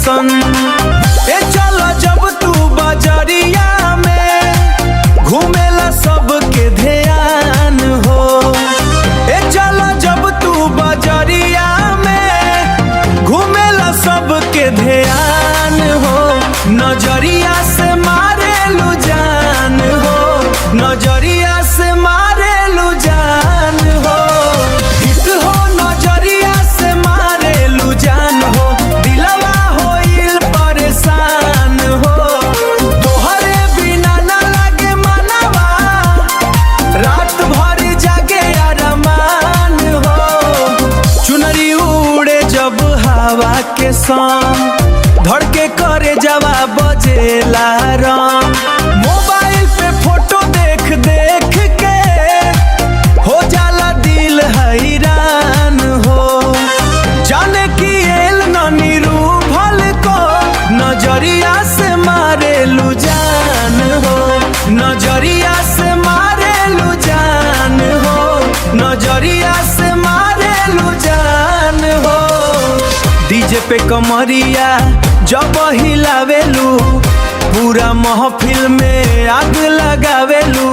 ऐसन। ए चल जब तू बजरिया में घूमेला सबके ध्यान हो। ए चल जब तू बजरिया में घूमेला सबके ध्यान हो। नजरिया से मारेलू जान हो, नजरिया से मारेलू जान हो। हिट हो नजरिया से मारेलू जान हो, दिलवा होइल परेशान हो। तोहरे बिना न लगे मनवा, रात भर जागे अरमान हो। चुनरी उड़े जब हवा के संग, धड़के करे जवा बजेला रंग। मोबाइल पे फोटो देख देख के हो जाला दिल हैरान हो। जाने की एल ननी रूभल को नजरिया से मारेलू जान हो, नजरिया से मारेलू जान हो, नजरिया से मारेलू जान हो। डीजे पे कमरिया जब हिलावेलू, पूरा महफिल में आग लगावेलू।